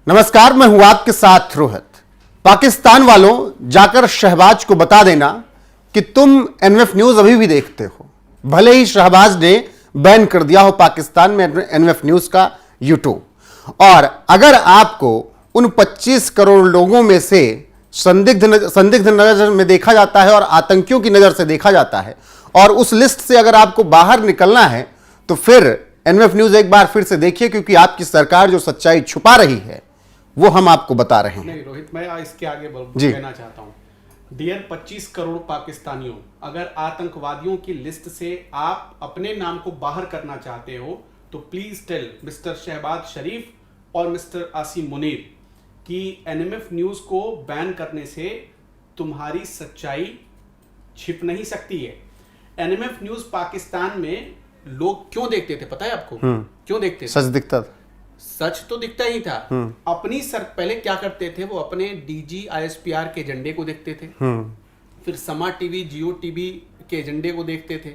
नमस्कार, मैं हूं आपके साथ रोहित। पाकिस्तान वालों, जाकर शहबाज को बता देना कि तुम एनएफ न्यूज अभी भी देखते हो, भले ही शहबाज ने बैन कर दिया हो पाकिस्तान में एनएफ न्यूज का यूट्यूब। और अगर आपको उन 25 करोड़ लोगों में से संदिग्ध नजर में देखा जाता है और आतंकियों की नजर से देखा जाता है, और उस लिस्ट से अगर आपको बाहर निकलना है तो फिर एनएफ न्यूज एक बार फिर से देखिए, क्योंकि आपकी सरकार जो सच्चाई छुपा रही है वो हम आपको बता रहे हैं। नहीं रोहित, मैं इसके आगे कहना चाहता हूं। डियर 25 करोड़ पाकिस्तानियों, अगर आतंकवादियों की लिस्ट से आप अपने नाम को बाहर करना चाहते हो तो प्लीज टेल मिस्टर शहबाज शरीफ और मिस्टर आसिम मुनीर कि एनएमएफ न्यूज को बैन करने से तुम्हारी सच्चाई छिप नहीं सकती है। एनएमएफ न्यूज पाकिस्तान में लोग क्यों देखते थे पता है आपको? क्यों देखते थे? सच दिखता था। सच तो दिखता ही था। अपनी पहले क्या करते थे, वो अपने डीजी आईएसपीआर के एजेंडे को देखते थे, फिर समा टीवी, जियो टीवी के एजेंडे को देखते थे,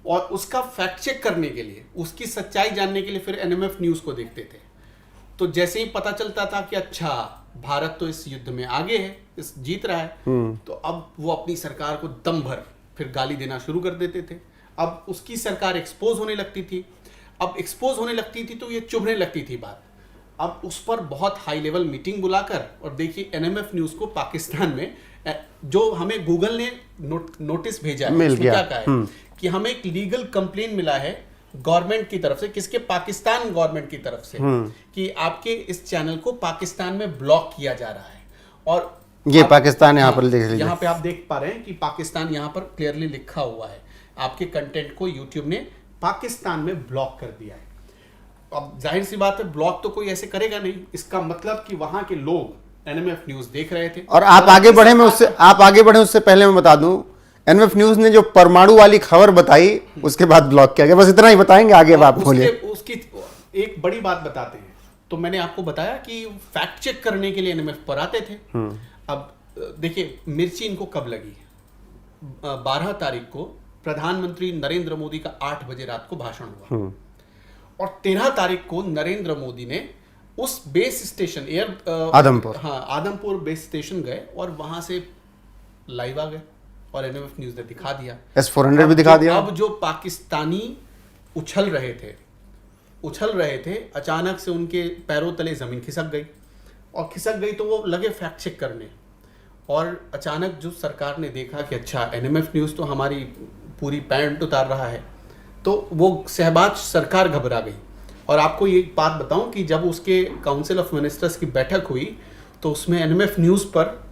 और उसका फैक्ट चेक करने के लिए, उसकी सच्चाई जानने के लिए फिर एनएमएफ न्यूज को देखते थे। तो जैसे ही पता चलता था कि अच्छा भारत तो इस युद्ध में आगे है, इस जीत रहा है, तो अब वो अपनी सरकार को दम भर फिर गाली देना शुरू कर देते थे। अब उसकी सरकार एक्सपोज होने लगती थी। अब एक्सपोज होने लगती थी तो ये चुभने लगती थी बात। अब उस पर बहुत हाई लेवल मीटिंग बुलाकर, और देखिए एनएमएफ न्यूज को पाकिस्तान में, जो हमें गूगल ने नोटिस भेजा है, उसमें क्या कहा है कि हमें एक लीगल कंप्लेन मिला है गवर्नमेंट की तरफ से, किसके? पाकिस्तान गवर्नमेंट की तरफ से, कि आपके इस चैनल को पाकिस्तान में ब्लॉक किया जा रहा है। और ये पाकिस्तान यहाँ पर देख लीजिए, यहाँ पे आप देख पा रहे हैं कि पाकिस्तान यहाँ पर क्लियरली लिखा हुआ है। आपके कंटेंट को यूट्यूब ने पाकिस्तान में ब्लॉक कर दिया है। अब जाहिर सी बात है, ब्लॉक तो कोई ऐसे करेगा नहीं। इसका मतलब कि वहां के लोग एनएमएफ न्यूज देख रहे थे। और आप आगे बढ़े उससे पहले मैं बता दूं, एनएमएफ न्यूज ने जो परमाणु वाली खबर बताई उसके बाद ब्लॉक किया गया। बस इतना ही बताएंगे, आगे आप बोलिए। उसकी एक बड़ी बात बताते हैं। तो मैंने आपको बताया कि फैक्ट चेक करने के लिए एनएमएफ पर आते थे। अब देखिए मिर्ची इनको कब लगी? 12 तारीख को प्रधानमंत्री नरेंद्र मोदी का 8 बजे रात को भाषण हुआ, और 13 तारीख को नरेंद्र मोदी ने उस base station Adampur base station गए और वहां से लाइव आ गए और एनएमएफ न्यूज ने दिखा दिया, S-400 भी दिखा दिया। अब जो पाकिस्तानी उछल रहे थे, अचानक से उनके पैरों तले जमीन खिसक गई, तो वो लगे फैक्ट चेक करने। और अचानक जो सरकार ने देखा कि अच्छा एनएमएफ न्यूज तो हमारी पूरी पैंट उतार रहा है, तो वो शहबाज सरकार घबरा गई। और आपको ये बात बताऊं कि जब उसके काउंसिल ऑफ मिनिस्टर्स की बैठक हुई तो उसमें एनएमएफ न्यूज़ पर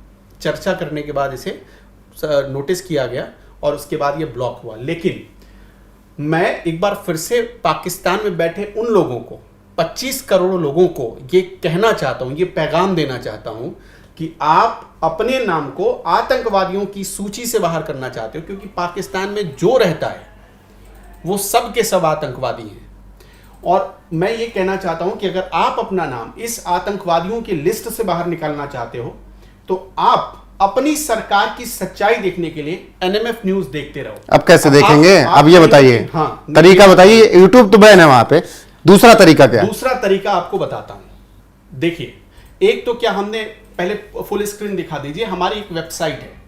चर्चा करने के बाद इसे नोटिस किया गया और उसके बाद ये ब्लॉक हुआ। लेकिन मैं एक बार फिर से पाकिस्तान में बैठे उन लोगों को, 25 करोड़ लोगों को ये कहना चाहता हूँ, ये पैगाम देना चाहता हूँ कि आप अपने नाम को आतंकवादियों की सूची से बाहर करना चाहते हो, क्योंकि पाकिस्तान में जो रहता है वो सब के सब आतंकवादी हैं। और मैं ये कहना चाहता हूं कि अगर आप अपना नाम इस आतंकवादियों की लिस्ट से बाहर निकालना चाहते हो तो आप अपनी सरकार की सच्चाई देखने के लिए एनएमएफ न्यूज देखते रहो। अब कैसे देखेंगे? अब ये बताइए, तरीका बताइए। यूट्यूब तो बैन है वहां पे, दूसरा तरीका क्या? दूसरा तरीका आपको बताता हूं। देखिए, एक तो क्या, हमने पहले फुल स्क्रीन दिखा दीजिए, हमारी एक वेबसाइट है,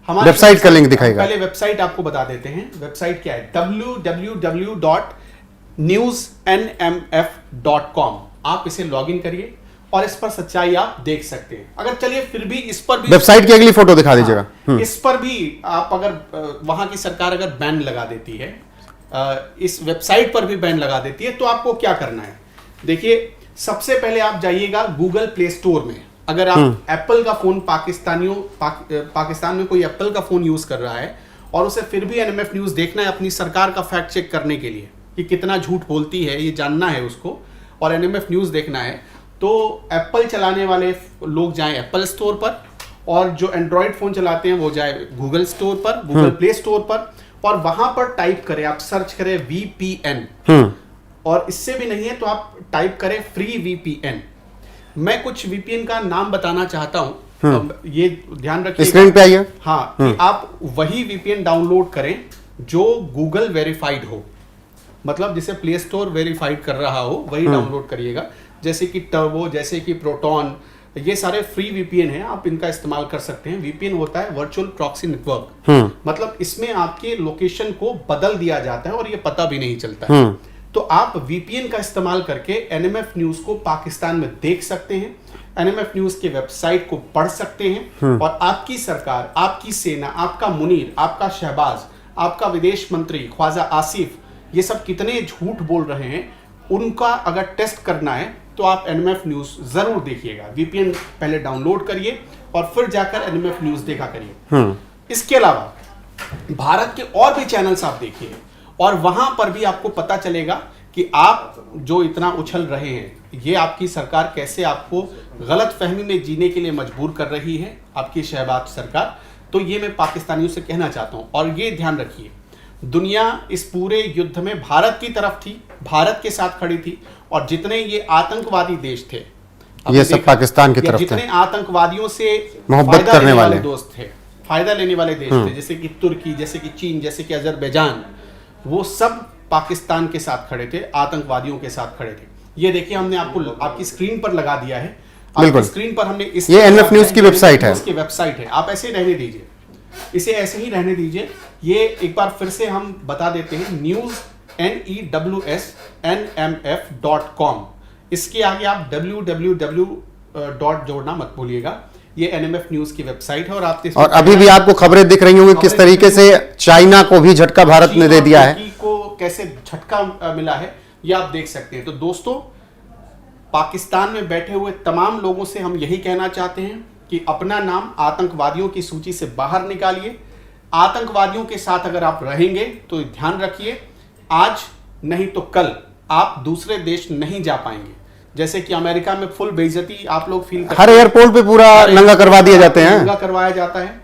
हमारी वेबसाइट का लिंक दिखाएगा। पहले वेबसाइट आपको बता देते हैं। वेबसाइट क्या है? www.newsnmf.com। आप इसे लॉगिन करिए और इस पर सच्चाई आप देख सकते हैं। अगर चलिए फिर भी इस पर भी वेबसाइट की अगली फोटो दिखा दीजिएगा। इस पर भी आप अगर वहां की सरकार अगर बैन लगा देती है, इस वेबसाइट पर भी बैन लगा देती है, तो आपको क्या करना है? देखिए, सबसे पहले आप जाइएगा गूगल प्ले स्टोर में। अगर आप एप्पल का फोन पाकिस्तान में कोई एप्पल का फोन यूज कर रहा है और उसे फिर भी एनएमएफ न्यूज देखना है अपनी सरकार का फैक्ट चेक करने के लिए कि कितना झूठ बोलती है, ये जानना है उसको, और एनएमएफ न्यूज देखना है, तो एप्पल चलाने वाले लोग जाएं एप्पल स्टोर पर, और जो एंड्रॉयड फोन चलाते हैं वो जाए गूगल स्टोर पर, गूगल प्ले स्टोर पर, और वहां पर टाइप करें, आप सर्च करें VPN। और इससे भी नहीं है तो आप टाइप करें फ्री VPN। मैं कुछ VPN का नाम बताना चाहता हूं, ये ध्यान रखिए, स्क्रीन पे आइए। हाँ, कि आप वही VPN डाउनलोड करें जो गूगल वेरीफाइड हो, मतलब जिसे प्ले स्टोर वेरीफाइड कर रहा हो, वही डाउनलोड करिएगा। जैसे कि टर्बो, जैसे कि प्रोटॉन, ये सारे फ्री वीपीएन हैं, आप इनका इस्तेमाल कर सकते हैं। वीपीएन होता है वर्चुअल प्रॉक्सी नेटवर्क, मतलब इसमें आपके लोकेशन को बदल दिया जाता है और ये पता भी नहीं चलता है। तो आप वीपीएन का इस्तेमाल करके एनएमएफ न्यूज को पाकिस्तान में देख सकते हैं, एनएमएफ न्यूज के वेबसाइट को पढ़ सकते हैं, और आपकी सरकार, आपकी सेना, आपका मुनीर, आपका शहबाज, आपका विदेश मंत्री ख्वाजा आसिफ, ये सब कितने झूठ बोल रहे हैं, उनका अगर टेस्ट करना है तो आप एनएमएफ न्यूज जरूर देखिएगा। वीपीएन पहले डाउनलोड करिए और फिर जाकर एनएमएफ न्यूज देखा करिए। इसके अलावा भारत के और भी चैनल्स आप देखिए, और वहां पर भी आपको पता चलेगा कि आप जो इतना उछल रहे हैं, ये आपकी सरकार कैसे आपको गलत फहमी में जीने के लिए मजबूर कर रही है, आपकी शहबाज सरकार। तो ये मैं पाकिस्तानियों से कहना चाहता हूं, और ये ध्यान रखिए, दुनिया इस पूरे युद्ध में भारत की तरफ थी, भारत के साथ खड़ी थी, और जितने ये आतंकवादी देश थे, ये सब पाकिस्तान की तरफ थे, जितने आतंकवादियों से मोहब्बत करने वाले दोस्त थे, फायदा लेने वाले देश थे, जैसे कि तुर्की, जैसे कि चीन, जैसे कि अजरबैजान, वो सब पाकिस्तान के साथ खड़े थे, आतंकवादियों के साथ खड़े थे। ये देखिए, हमने आपको आपकी स्क्रीन पर लगा दिया है, आपकी स्क्रीन पर हमने ये एनएमएफ न्यूज की वेबसाइट है, उसकी वेबसाइट है। आप ऐसे रहने दीजिए, इसे ऐसे ही रहने दीजिए। ये एक बार फिर से हम बता देते हैं, newsnefnmf.com, इसके आगे आप www. जोड़ना मत भूलिएगा। ये एनएमएफ न्यूज की वेबसाइट है, और आप और अभी भी आपको खबरें दिख रही होंगी किस तरीके से चाइना को भी झटका भारत ने दे दिया है, को कैसे झटका मिला है, ये आप देख सकते हैं। तो दोस्तों, पाकिस्तान में बैठे हुए तमाम लोगों से हम यही कहना चाहते हैं कि अपना नाम आतंकवादियों की सूची से बाहर निकालिए। आतंकवादियों के साथ अगर आप रहेंगे तो ध्यान रखिए, आज नहीं तो कल आप दूसरे देश नहीं जा पाएंगे। जैसे कि अमेरिका में फुल बेइज्जती आप लोग फील करते हैं, हर एयरपोर्ट पे पूरा नंगा करवा दिए जाते हैं, नंगा करवाया जाता है।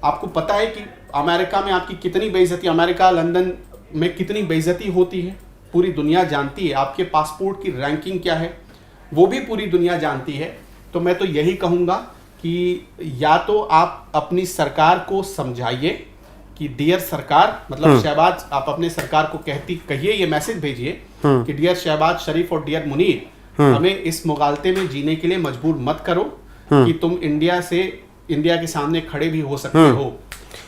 आपको पता है कि अमेरिका में आपकी कितनी बेइज्जती, अमेरिका लंदन में कितनी बेइज्जती होती है, पूरी दुनिया जानती है। आपके पासपोर्ट की रैंकिंग क्या है, वो भी पूरी दुनिया जानती है। तो मैं तो यही कहूँगा कि या तो आप अपनी सरकार को समझाइए कि डियर सरकार, मतलब शहबाज, आप अपने सरकार को कहिए, ये मैसेज भेजिए कि डियर शहबाज शरीफ और डियर मुनीर, हमें इस मुगालते में जीने के लिए मजबूर मत करो कि तुम इंडिया के सामने खड़े भी हो सकते हो,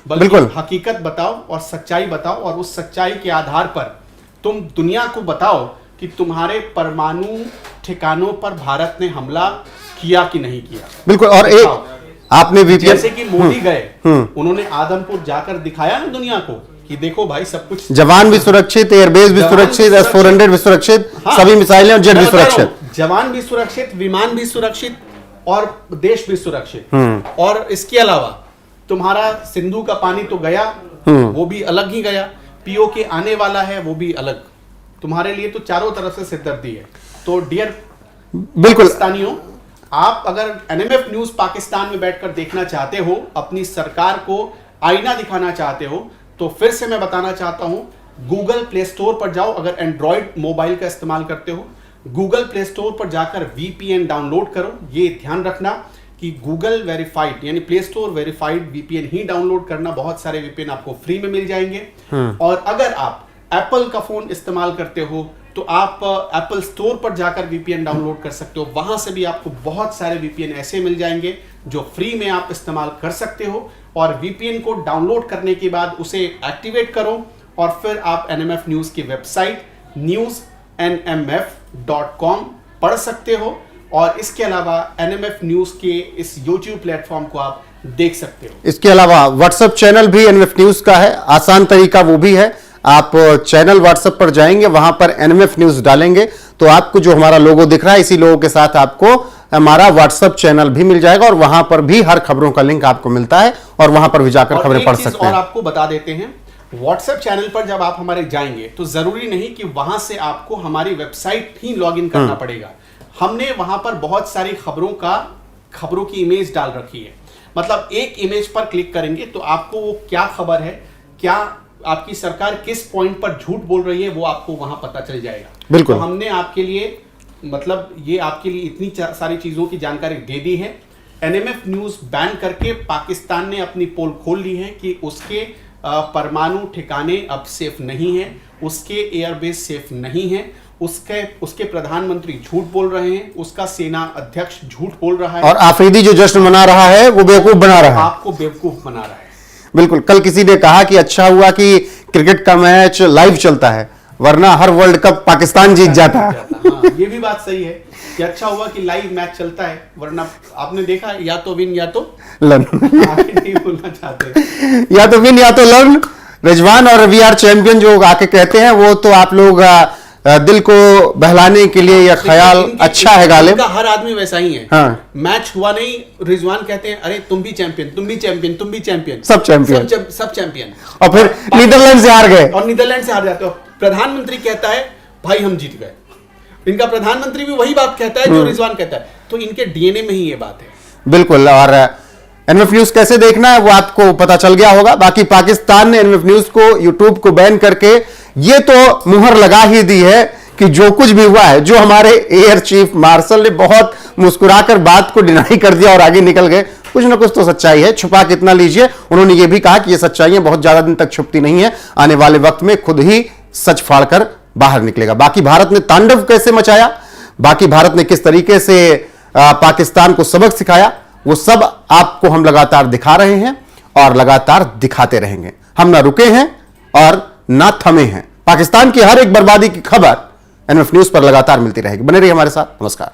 बल्कि हकीकत बताओ और सच्चाई बताओ, और उस सच्चाई के आधार पर तुम दुनिया को बताओ कि तुम्हारे परमाणु ठिकानों पर भारत ने हमला किया कि नहीं किया। बिल्कुल। और एक आपने वीपीएन, जैसे कि मोदी गए, उन्होंने आदमपुर जाकर दिखाया ना दुनिया को कि देखो भाई, सब कुछ, जवान भी सुरक्षित, एयरबेस भी सुरक्षित, S-400 भी सुरक्षित, सभी मिसाइलें और जेट भी सुरक्षित, जवान भी सुरक्षित, विमान भी सुरक्षित, और देश भी सुरक्षित। और इसके अलावा तुम्हारा सिंधु का पानी तो गया, वो भी अलग ही गया, पीओके आने वाला है, वो भी अलग। तुम्हारे लिए तो चारों तरफ से सिरदर्दी है। तो डियर बिल्कुल पाकिस्तानियों, आप अगर एनएमएफ न्यूज पाकिस्तान में बैठकर देखना चाहते हो, अपनी सरकार को आईना दिखाना चाहते हो, तो फिर से मैं बताना चाहता हूं, गूगल प्ले स्टोर पर जाओ। अगर एंड्रॉयड मोबाइल का इस्तेमाल करते हो, गूगल प्ले स्टोर पर जाकर वीपीएन डाउनलोड करो। ये ध्यान रखना कि गूगल वेरीफाइड यानी प्ले स्टोर वेरीफाइड वीपीएन ही डाउनलोड करना। बहुत सारे वीपीएन आपको फ्री में मिल जाएंगे। और अगर आप एप्पल का फोन इस्तेमाल करते हो तो आप एप्पल स्टोर पर जाकर वीपीएन डाउनलोड कर सकते हो। वहां से भी आपको बहुत सारे वीपीएन ऐसे मिल जाएंगे जो फ्री में आप इस्तेमाल कर सकते हो। और वीपीएन को डाउनलोड करने के बाद उसे एक्टिवेट करो, और फिर आप एनएमएफ न्यूज की वेबसाइट newsnmf.com पढ़ सकते हो। और इसके अलावा एनएमएफ न्यूज के इस यूट्यूब प्लेटफॉर्म को आप देख सकते हो। इसके अलावा व्हाट्सएप चैनल भी एनएमएफ न्यूज का है, आसान तरीका वो भी है। आप चैनल व्हाट्सएप पर जाएंगे, वहां पर एनएमएफ न्यूज डालेंगे तो आपको जो हमारा लोगो दिख रहा है, इसी लोगो के साथ आपको हमारा व्हाट्सएप चैनल भी मिल जाएगा, और वहां पर भी हर खबरों का लिंक आपको मिलता है, और वहां पर भी जाकर खबरें पढ़ सकते हैं। और आपको बता देते हैं, व्हाट्सएप चैनल पर जब आप हमारे जाएंगे तो जरूरी नहीं कि वहां से आपको हमारी वेबसाइट ही लॉगिन करना पड़ेगा। हमने वहां पर बहुत सारी खबरों की इमेज डाल रखी है। मतलब एक इमेज पर क्लिक करेंगे तो आपको वो क्या खबर है, क्या आपकी सरकार किस पॉइंट पर झूठ बोल रही है, वो आपको वहां पता चल जाएगा। बिल्कुल। तो हमने आपके लिए, मतलब ये आपके लिए इतनी सारी चीजों की जानकारी दे दी है। एनएमएफ न्यूज बैन करके पाकिस्तान ने अपनी पोल खोल ली है कि उसके परमाणु ठिकाने अब सेफ नहीं है, उसके एयरबेस सेफ नहीं है, उसके प्रधानमंत्री झूठ बोल रहे हैं, उसका सेना अध्यक्ष झूठ बोल रहा है, और आफरीदी जो जश्न मना रहा है वो बेवकूफ बना रहा है, आपको बेवकूफ बना रहा है। बिल्कुल। कल किसी ने कहा कि अच्छा हुआ कि क्रिकेट का मैच लाइव चलता है, वरना हर वर्ल्ड कप पाकिस्तान जीत जाता है। हाँ, ये भी बात सही है कि अच्छा हुआ कि लाइव मैच चलता है, वरना आपने देखा या तो विन या तो लन आगे नहीं बोलना चाहते। या तो विन या तो लर्न। रिजवान और वी आर चैंपियन जो आके कहते हैं वो तो आप लोग दिल को बहलाने के लिए यह ख्याल अच्छा है गालिब। इनका हर आदमी वैसा ही है। हाँ। मैच हुआ नहीं, रिजवान कहते हैं अरे तुम भी चैंपियन, तुम भी चैंपियन, तुम भी चैंपियन, सब चैंपियन, सब चैंपियन। और फिर नीदरलैंड से हार गए, और नीदरलैंड से हार जाते हो। प्रधानमंत्री कहता है भाई हम जीत गए, इनका प्रधानमंत्री भी वही बात कहता है जो रिजवान कहता है। तो इनके डीएनए में ही ये बात है। बिल्कुल। और एनएफ न्यूज कैसे देखना है वो आपको पता चल गया होगा। बाकी पाकिस्तान ने एनएफ न्यूज को, यूट्यूब को बैन करके ये तो मुहर लगा ही दी है कि जो कुछ भी हुआ है, जो हमारे एयर चीफ मार्शल ने बहुत मुस्कुराकर बात को डिनाई कर दिया और आगे निकल गए, कुछ ना कुछ तो सच्चाई है, छुपा कितना लीजिए। उन्होंने ये भी कहा कि ये सच्चाइयां बहुत ज्यादा दिन तक छुपती नहीं है, आने वाले वक्त में खुद ही सच फाड़कर बाहर निकलेगा। बाकी भारत ने तांडव कैसे मचाया, बाकी भारत ने किस तरीके से पाकिस्तान को सबक सिखाया, वो सब आपको हम लगातार दिखा रहे हैं और लगातार दिखाते रहेंगे। हम ना रुके हैं और ना थमे हैं। पाकिस्तान की हर एक बर्बादी की खबर एनएफ न्यूज पर लगातार मिलती रहेगी। बने रहिए हमारे साथ। नमस्कार।